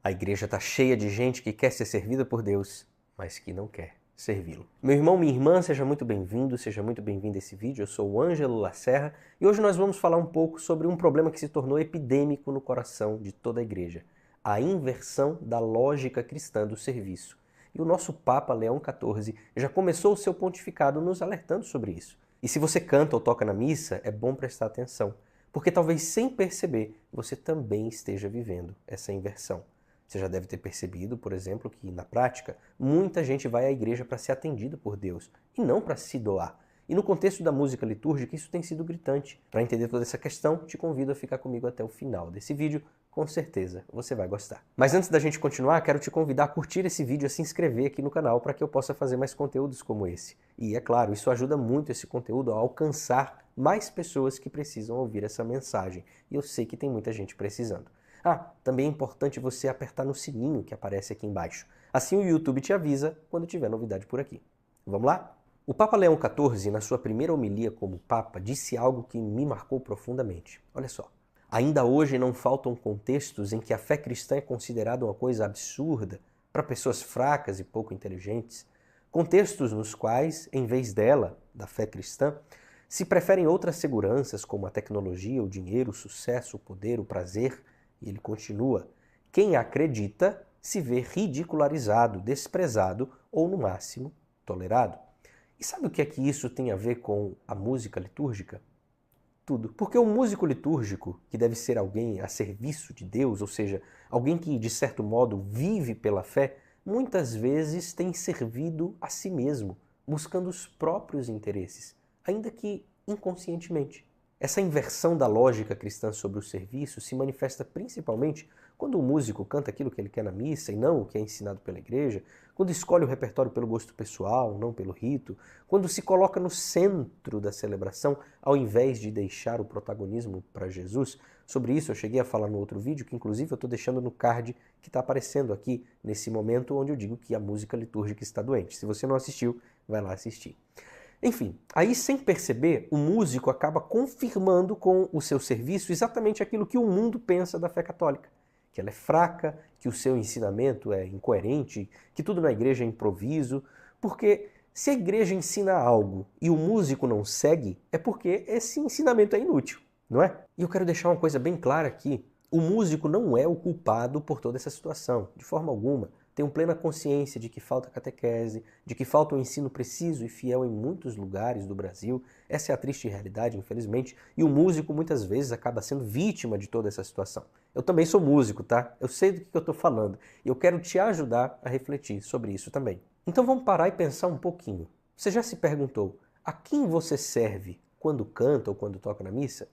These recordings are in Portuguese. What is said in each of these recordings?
A igreja está cheia de gente que quer ser servida por Deus, mas que não quer servi-lo. Meu irmão, minha irmã, seja muito bem-vindo, seja muito bem-vindo a esse vídeo. Eu sou o Ângelo Lacerra e hoje nós vamos falar um pouco sobre um problema que se tornou epidêmico no coração de toda a igreja: a inversão da lógica cristã do serviço. E o nosso Papa Leão XIV já começou o seu pontificado nos alertando sobre isso. E se você canta ou toca na missa, é bom prestar atenção, porque talvez sem perceber você também esteja vivendo essa inversão. Você já deve ter percebido, por exemplo, que na prática muita gente vai à igreja para ser atendida por Deus e não para se doar. E no contexto da música litúrgica isso tem sido gritante. Para entender toda essa questão, te convido a ficar comigo até o final desse vídeo. Com certeza você vai gostar. Mas antes da gente continuar, quero te convidar a curtir esse vídeo e a se inscrever aqui no canal para que eu possa fazer mais conteúdos como esse. E é claro, isso ajuda muito esse conteúdo a alcançar mais pessoas que precisam ouvir essa mensagem. E eu sei que tem muita gente precisando. Também é importante você apertar no sininho que aparece aqui embaixo. Assim o YouTube te avisa quando tiver novidade por aqui. Vamos lá? O Papa Leão XIV, na sua primeira homilia como Papa, disse algo que me marcou profundamente. Olha só. Ainda hoje não faltam contextos em que a fé cristã é considerada uma coisa absurda para pessoas fracas e pouco inteligentes. Contextos nos quais, em vez dela, da fé cristã, se preferem outras seguranças como a tecnologia, o dinheiro, o sucesso, o poder, o prazer. E ele continua: quem acredita se vê ridicularizado, desprezado ou, no máximo, tolerado. E sabe o que é que isso tem a ver com a música litúrgica? Tudo. Porque o músico litúrgico, que deve ser alguém a serviço de Deus, ou seja, alguém que, de certo modo, vive pela fé, muitas vezes tem servido a si mesmo, buscando os próprios interesses, ainda que inconscientemente. Essa inversão da lógica cristã sobre o serviço se manifesta principalmente quando o músico canta aquilo que ele quer na missa e não o que é ensinado pela igreja, quando escolhe o repertório pelo gosto pessoal, não pelo rito, quando se coloca no centro da celebração ao invés de deixar o protagonismo para Jesus. Sobre isso eu cheguei a falar no outro vídeo, que inclusive eu estou deixando no card que está aparecendo aqui nesse momento onde eu digo que a música litúrgica está doente. Se você não assistiu, vai lá assistir. Enfim, aí sem perceber, o músico acaba confirmando com o seu serviço exatamente aquilo que o mundo pensa da fé católica. Que ela é fraca, que o seu ensinamento é incoerente, que tudo na igreja é improviso. Porque se a igreja ensina algo e o músico não segue, é porque esse ensinamento é inútil, não é? E eu quero deixar uma coisa bem clara aqui. O músico não é o culpado por toda essa situação, de forma alguma. Tenho plena consciência de que falta catequese, de que falta um ensino preciso e fiel em muitos lugares do Brasil. Essa é a triste realidade, infelizmente, e o músico muitas vezes acaba sendo vítima de toda essa situação. Eu também sou músico, tá? Eu sei do que eu estou falando e eu quero te ajudar a refletir sobre isso também. Então vamos parar e pensar um pouquinho. Você já se perguntou a quem você serve quando canta ou quando toca na missa?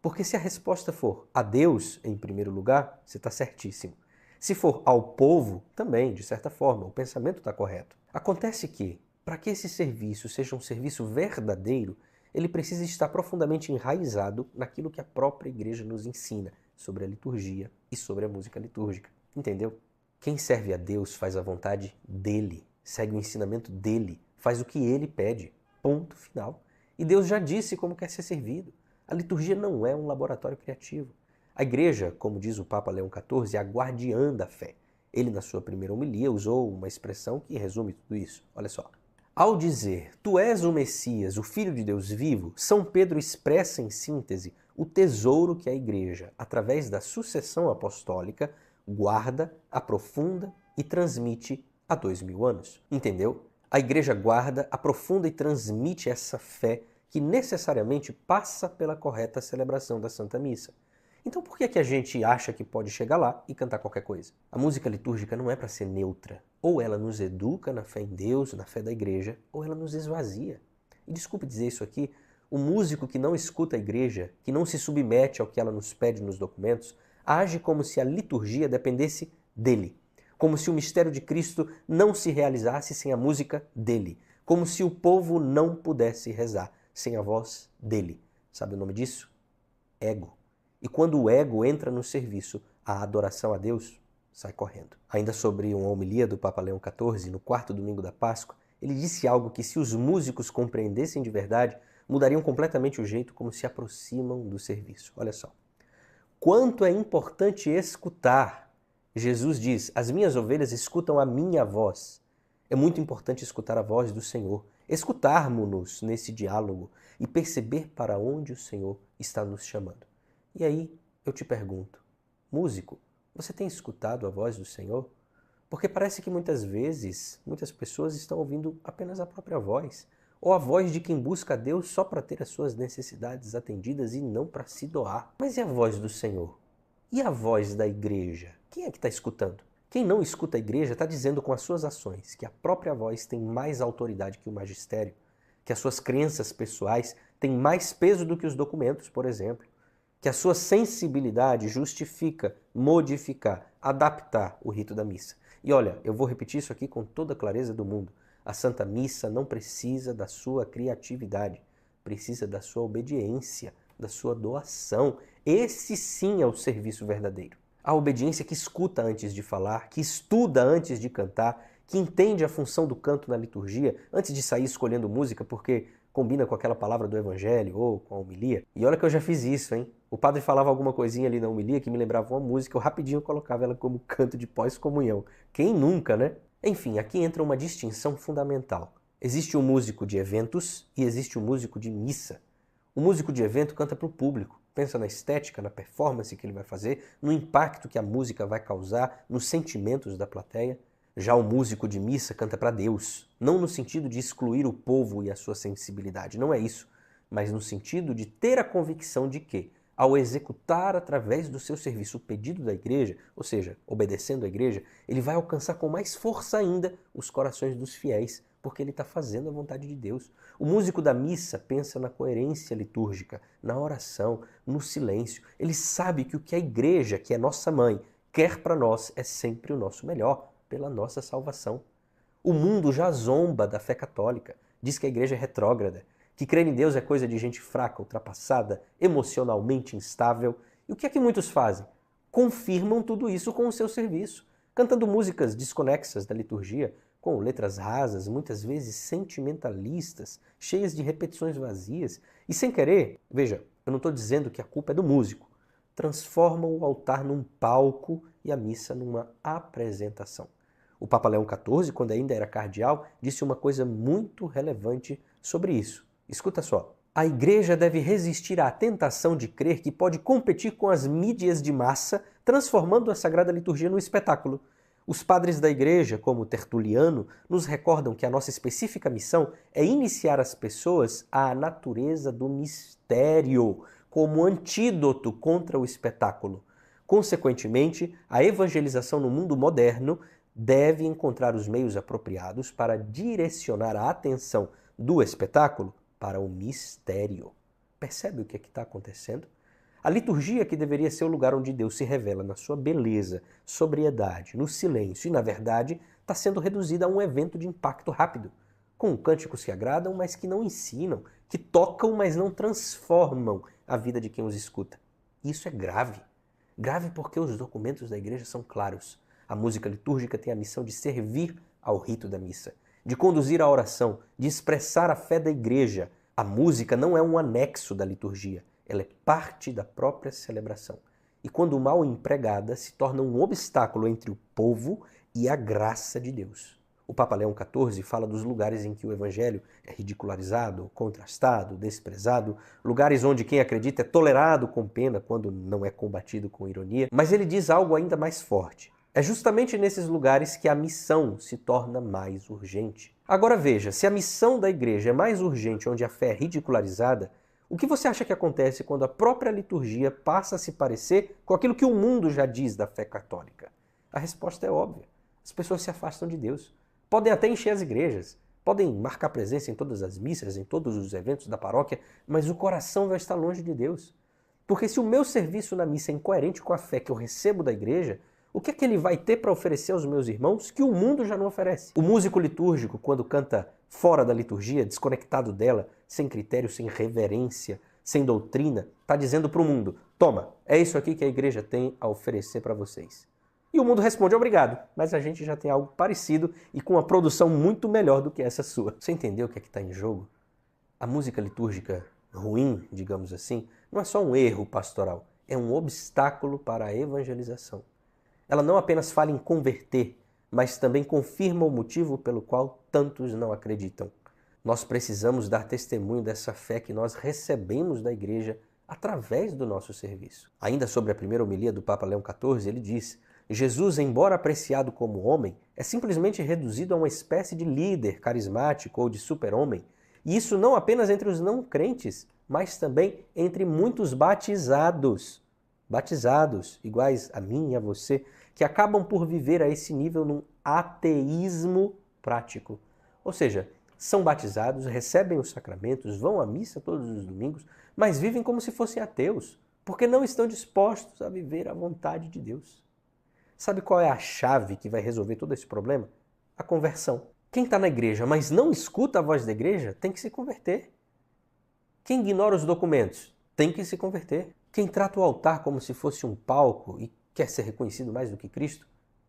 Porque se a resposta for a Deus em primeiro lugar, você está certíssimo. Se for ao povo, também, de certa forma, o pensamento está correto. Acontece que, para que esse serviço seja um serviço verdadeiro, ele precisa estar profundamente enraizado naquilo que a própria igreja nos ensina sobre a liturgia e sobre a música litúrgica. Entendeu? Quem serve a Deus faz a vontade dele, segue o ensinamento dele, faz o que ele pede. Ponto final. E Deus já disse como quer ser servido. A liturgia não é um laboratório criativo. A igreja, como diz o Papa Leão XIV, é a guardiã da fé. Ele, na sua primeira homilia, usou uma expressão que resume tudo isso. Olha só. Ao dizer, tu és o Messias, o Filho de Deus vivo, São Pedro expressa em síntese o tesouro que a igreja, através da sucessão apostólica, guarda, aprofunda e transmite há 2000 anos. Entendeu? A igreja guarda, aprofunda e transmite essa fé que necessariamente passa pela correta celebração da Santa Missa. Então por que a gente acha que pode chegar lá e cantar qualquer coisa? A música litúrgica não é para ser neutra. Ou ela nos educa na fé em Deus, na fé da igreja, ou ela nos esvazia. E desculpe dizer isso aqui, o músico que não escuta a igreja, que não se submete ao que ela nos pede nos documentos, age como se a liturgia dependesse dele. Como se o mistério de Cristo não se realizasse sem a música dele. Como se o povo não pudesse rezar sem a voz dele. Sabe o nome disso? Ego. E quando o ego entra no serviço, a adoração a Deus sai correndo. Ainda sobre uma homilia do Papa Leão XIV, no quarto domingo da Páscoa, ele disse algo que, se os músicos compreendessem de verdade, mudariam completamente o jeito como se aproximam do serviço. Olha só. Quanto é importante escutar Jesus diz: as minhas ovelhas escutam a minha voz. É muito importante escutar a voz do Senhor, escutarmos-nos nesse diálogo e perceber para onde o Senhor está nos chamando. E aí eu te pergunto, músico, você tem escutado a voz do Senhor? Porque parece que muitas vezes, muitas pessoas estão ouvindo apenas a própria voz, ou a voz de quem busca a Deus só para ter as suas necessidades atendidas e não para se doar. Mas e a voz do Senhor? E a voz da igreja? Quem é que está escutando? Quem não escuta a igreja está dizendo com as suas ações que a própria voz tem mais autoridade que o magistério, que as suas crenças pessoais têm mais peso do que os documentos, por exemplo, que a sua sensibilidade justifica modificar, adaptar o rito da missa. E olha, eu vou repetir isso aqui com toda a clareza do mundo. A Santa Missa não precisa da sua criatividade, precisa da sua obediência, da sua doação. Esse sim é o serviço verdadeiro. A obediência que escuta antes de falar, que estuda antes de cantar, que entende a função do canto na liturgia antes de sair escolhendo música porque combina com aquela palavra do evangelho ou com a homilia. E olha que eu já fiz isso, hein? O padre falava alguma coisinha ali na homilia que me lembrava uma música, eu rapidinho colocava ela como canto de pós-comunhão. Quem nunca, né? Enfim, aqui entra uma distinção fundamental. Existe um músico de eventos e existe um músico de missa. O músico de evento canta para o público, pensa na estética, na performance que ele vai fazer, no impacto que a música vai causar, nos sentimentos da plateia. Já o músico de missa canta para Deus, não no sentido de excluir o povo e a sua sensibilidade, não é isso, mas no sentido de ter a convicção de que, ao executar através do seu serviço o pedido da igreja, ou seja, obedecendo à igreja, ele vai alcançar com mais força ainda os corações dos fiéis, porque ele está fazendo a vontade de Deus. O músico da missa pensa na coerência litúrgica, na oração, no silêncio. Ele sabe que o que a igreja, que é nossa mãe, quer para nós é sempre o nosso melhor, pela nossa salvação. O mundo já zomba da fé católica, diz que a igreja é retrógrada, que crer em Deus é coisa de gente fraca, ultrapassada, emocionalmente instável. E o que é que muitos fazem? Confirmam tudo isso com o seu serviço, cantando músicas desconexas da liturgia, com letras rasas, muitas vezes sentimentalistas, cheias de repetições vazias. E sem querer, veja, eu não estou dizendo que a culpa é do músico, transformam o altar num palco e a missa numa apresentação. O Papa Leão XIV, quando ainda era cardeal, disse uma coisa muito relevante sobre isso. Escuta só. A igreja deve resistir à tentação de crer que pode competir com as mídias de massa, transformando a Sagrada Liturgia num espetáculo. Os padres da igreja, como Tertuliano, nos recordam que a nossa específica missão é iniciar as pessoas à natureza do mistério, como antídoto contra o espetáculo. Consequentemente, a evangelização no mundo moderno deve encontrar os meios apropriados para direcionar a atenção do espetáculo para o mistério. Percebe o que está acontecendo? A liturgia, que deveria ser o lugar onde Deus se revela na sua beleza, sobriedade, no silêncio e na verdade, está sendo reduzida a um evento de impacto rápido, com cânticos que agradam, mas que não ensinam, que tocam, mas não transformam a vida de quem os escuta. Isso é grave. Grave porque os documentos da igreja são claros. A música litúrgica tem a missão de servir ao rito da missa, de conduzir a oração, de expressar a fé da igreja. A música não é um anexo da liturgia, ela é parte da própria celebração. E quando mal empregada, se torna um obstáculo entre o povo e a graça de Deus. O Papa Leão XIV fala dos lugares em que o evangelho é ridicularizado, contrastado, desprezado, lugares onde quem acredita é tolerado com pena quando não é combatido com ironia. Mas ele diz algo ainda mais forte. É justamente nesses lugares que a missão se torna mais urgente. Agora veja, se a missão da igreja é mais urgente onde a fé é ridicularizada, o que você acha que acontece quando a própria liturgia passa a se parecer com aquilo que o mundo já diz da fé católica? A resposta é óbvia. As pessoas se afastam de Deus. Podem até encher as igrejas, podem marcar presença em todas as missas, em todos os eventos da paróquia, mas o coração vai estar longe de Deus. Porque se o meu serviço na missa é incoerente com a fé que eu recebo da igreja, o que é que ele vai ter para oferecer aos meus irmãos que o mundo já não oferece? O músico litúrgico, quando canta fora da liturgia, desconectado dela, sem critério, sem reverência, sem doutrina, está dizendo para o mundo, toma, é isso aqui que a igreja tem a oferecer para vocês. E o mundo responde, obrigado, mas a gente já tem algo parecido e com uma produção muito melhor do que essa sua. Você entendeu o que é que está em jogo? A música litúrgica ruim, digamos assim, não é só um erro pastoral, é um obstáculo para a evangelização. ela não apenas fala em converter, mas também confirma o motivo pelo qual tantos não acreditam. Nós precisamos dar testemunho dessa fé que nós recebemos da igreja através do nosso serviço. Ainda sobre a primeira homilia do Papa Leão XIV, ele diz: Jesus, embora apreciado como homem, é simplesmente reduzido a uma espécie de líder carismático ou de super-homem. E isso não apenas entre os não crentes, mas também entre muitos batizados. Batizados, iguais a mim e a você, que acabam por viver a esse nível num ateísmo prático. Ou seja, são batizados, recebem os sacramentos, vão à missa todos os domingos, mas vivem como se fossem ateus, porque não estão dispostos a viver a vontade de Deus. Sabe qual é a chave que vai resolver todo esse problema? A conversão. Quem está na igreja, mas não escuta a voz da igreja, tem que se converter. Quem ignora os documentos, tem que se converter. Quem trata o altar como se fosse um palco e quer ser reconhecido mais do que Cristo,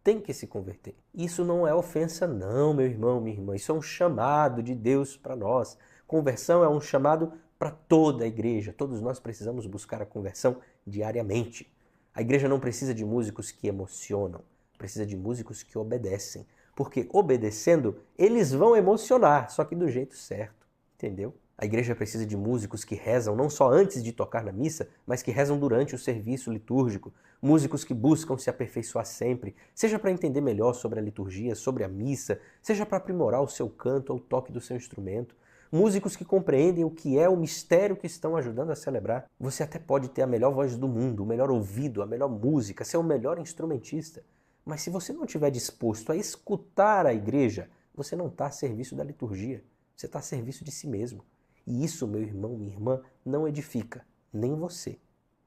tem que se converter. Isso não é ofensa não, meu irmão, minha irmã. Isso é um chamado de Deus para nós. Conversão é um chamado para toda a igreja. Todos nós precisamos buscar a conversão diariamente. A igreja não precisa de músicos que emocionam, precisa de músicos que obedecem. Porque obedecendo, eles vão emocionar, só que do jeito certo, entendeu? A igreja precisa de músicos que rezam não só antes de tocar na missa, mas que rezam durante o serviço litúrgico. Músicos que buscam se aperfeiçoar sempre, seja para entender melhor sobre a liturgia, sobre a missa, seja para aprimorar o seu canto ou o toque do seu instrumento. Músicos que compreendem o que é o mistério que estão ajudando a celebrar. Você até pode ter a melhor voz do mundo, o melhor ouvido, a melhor música, ser o melhor instrumentista. Mas se você não estiver disposto a escutar a igreja, você não está a serviço da liturgia, você está a serviço de si mesmo. E isso, meu irmão, minha irmã, não edifica nem você,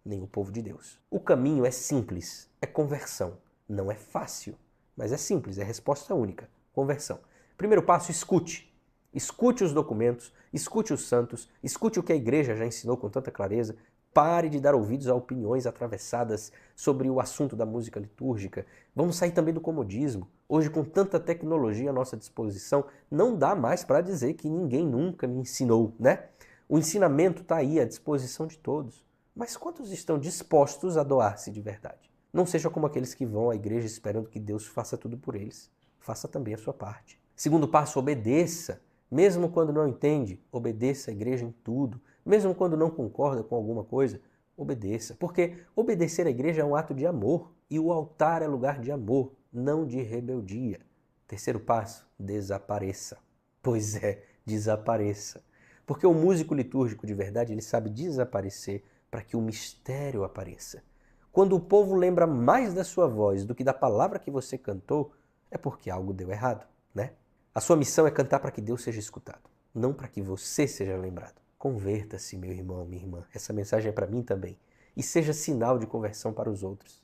nem o povo de Deus. O caminho é simples, é conversão. Não é fácil, mas é simples, é resposta única, conversão. Primeiro passo, escute. Escute os documentos, escute os santos, escute o que a igreja já ensinou com tanta clareza. Pare de dar ouvidos a opiniões atravessadas sobre o assunto da música litúrgica. Vamos sair também do comodismo. Hoje, com tanta tecnologia à nossa disposição, não dá mais para dizer que ninguém nunca me ensinou, né? O ensinamento está aí à disposição de todos. Mas quantos estão dispostos a doar-se de verdade? Não seja como aqueles que vão à igreja esperando que Deus faça tudo por eles. Faça também a sua parte. Segundo passo, obedeça. Mesmo quando não entende, obedeça a igreja em tudo. Mesmo quando não concorda com alguma coisa, obedeça. Porque obedecer à igreja é um ato de amor. E o altar é lugar de amor, não de rebeldia. Terceiro passo, desapareça. Pois é, desapareça. Porque o músico litúrgico de verdade, ele sabe desaparecer para que o mistério apareça. Quando o povo lembra mais da sua voz do que da palavra que você cantou, é porque algo deu errado, né? A sua missão é cantar para que Deus seja escutado, não para que você seja lembrado. Converta-se, meu irmão, minha irmã. Essa mensagem é para mim também. E seja sinal de conversão para os outros.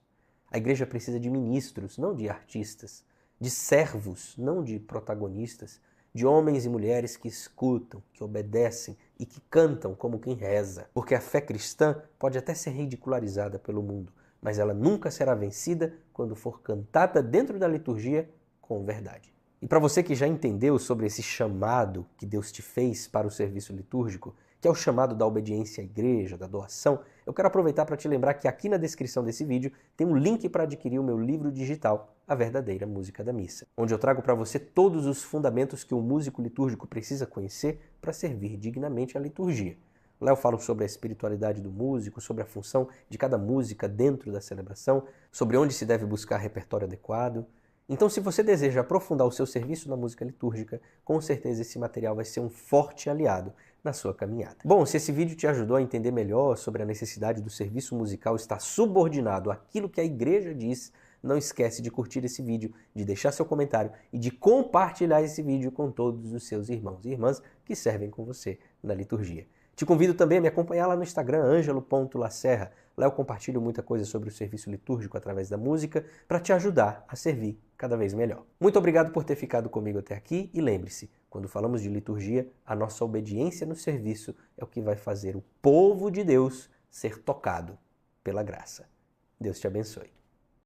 A igreja precisa de ministros, não de artistas, de servos, não de protagonistas, de homens e mulheres que escutam, que obedecem e que cantam como quem reza. Porque a fé cristã pode até ser ridicularizada pelo mundo, mas ela nunca será vencida quando for cantada dentro da liturgia com verdade. E para você que já entendeu sobre esse chamado que Deus te fez para o serviço litúrgico, que é o chamado da obediência à igreja, da doação, eu quero aproveitar para te lembrar que aqui na descrição desse vídeo tem um link para adquirir o meu livro digital, A Verdadeira Música da Missa, onde eu trago para você todos os fundamentos que um músico litúrgico precisa conhecer para servir dignamente à liturgia. Lá eu falo sobre a espiritualidade do músico, sobre a função de cada música dentro da celebração, sobre onde se deve buscar repertório adequado. Então, se você deseja aprofundar o seu serviço na música litúrgica, com certeza esse material vai ser um forte aliado na sua caminhada. Bom, se esse vídeo te ajudou a entender melhor sobre a necessidade do serviço musical estar subordinado àquilo que a igreja diz, não esquece de curtir esse vídeo, de deixar seu comentário e de compartilhar esse vídeo com todos os seus irmãos e irmãs que servem com você na liturgia. Te convido também a me acompanhar lá no Instagram, angelo.lacerra. Lá eu compartilho muita coisa sobre o serviço litúrgico através da música para te ajudar a servir cada vez melhor. Muito obrigado por ter ficado comigo até aqui e lembre-se, quando falamos de liturgia, a nossa obediência no serviço é o que vai fazer o povo de Deus ser tocado pela graça. Deus te abençoe.